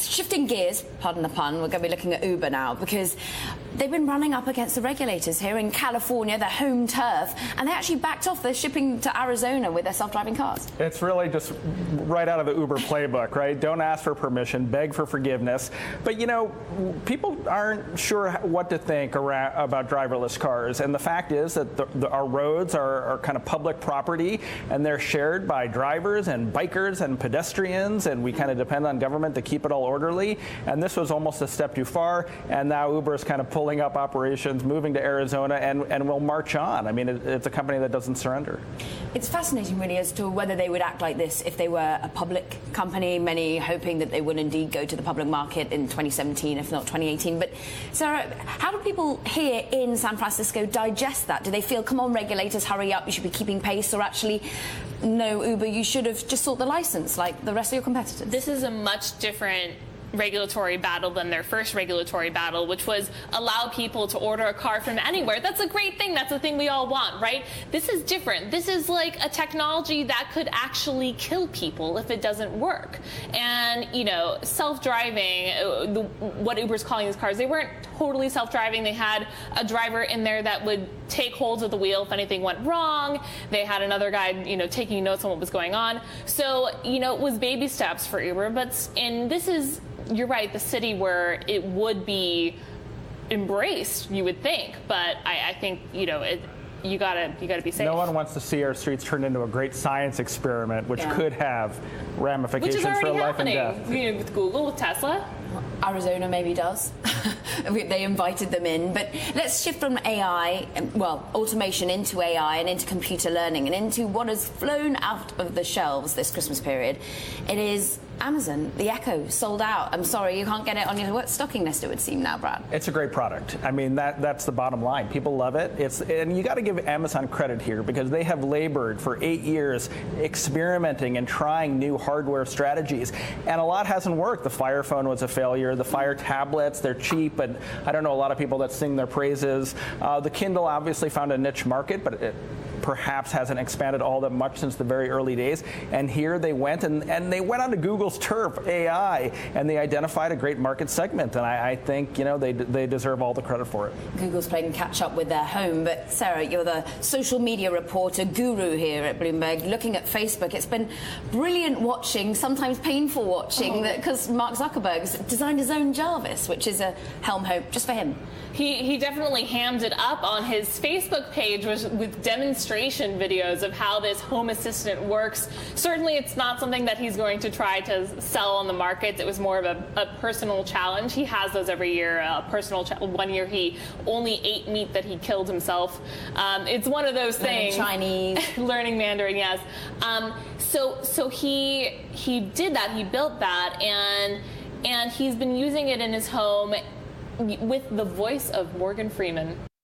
Shifting gears, pardon the pun, we're going to be looking at Uber now, because they've been running up against the regulators here in California, their home turf, and they actually backed off their shipping to Arizona with their self-driving cars. It's really just right out of the Uber playbook, right? Don't ask for permission, beg for forgiveness. But, you know, people aren't sure what to think about driverless cars. And the fact is that our roads are kind of public property, and they're shared by drivers and bikers and pedestrians, and we kind of depend on government to keep it all orderly. And this was almost a step too far, and now Uber is kind of pulling up operations, moving to Arizona, and will march on. I mean, it's a company that doesn't surrender. It's fascinating, really, as to whether they would act like this if they were a public company, many hoping that they would indeed go to the public market in 2017, if not 2018. But, Sarah, how do people here in San Francisco digest that? Do they feel, come on, regulators, hurry up, you should be keeping pace, or actually, no, Uber, you should have just sought the license like the rest of your competitors? This is a much different regulatory battle than their first regulatory battle, which was allow people to order a car from anywhere. That's a great thing. That's the thing we all want, right? This is different. This is like a technology that could actually kill people if it doesn't work. And, you know, self-driving, what Uber's calling these cars, they weren't totally self-driving. They had a driver in there that would take hold of the wheel if anything went wrong. They had another guy, you know, taking notes on what was going on. So, you know, it was baby steps for Uber. And this is, you're right, the city where it would be embraced, you would think. But I think, you know, you gotta be safe. No one wants to see our streets turn into a great science experiment, which could have ramifications for life and death. You know, with Google, with Tesla. Arizona maybe does. They invited them in. But let's shift from AI, well, automation, into AI and into computer learning and into what has flown out of the shelves this Christmas period. It is Amazon, the Echo, sold out. I'm sorry, you can't get it on your stocking list, it would seem now, Brad. It's a great product. I mean, that's the bottom line. People love it. And you got to give Amazon credit here, because they have labored for 8 years experimenting and trying new hardware strategies. And a lot hasn't worked. The Fire Phone was a failure. The Fire tablets, they're cheap, and I don't know a lot of people that sing their praises. The Kindle obviously found a niche market, but it perhaps hasn't expanded all that much since the very early days. And here they went, and they went onto Google's turf, AI, and they identified a great market segment. And I think, you know, they deserve all the credit for it. Google's playing catch up with their home. But Sarah, you're the social media reporter guru here at Bloomberg, looking at Facebook. It's been brilliant watching, sometimes painful watching, because Mark Zuckerberg's designed his own Jarvis, which is a Helm Hope just for him. He definitely hammed it up on his Facebook page with demonstration videos of how this home assistant works. Certainly it's not something that he's going to try to sell on the market. It was more of a personal challenge. He has those every year. One year he only ate meat that he killed himself. It's one of those things. Chinese. Learning Mandarin, yes. So he did that. He built that, and he's been using it in his home with the voice of Morgan Freeman.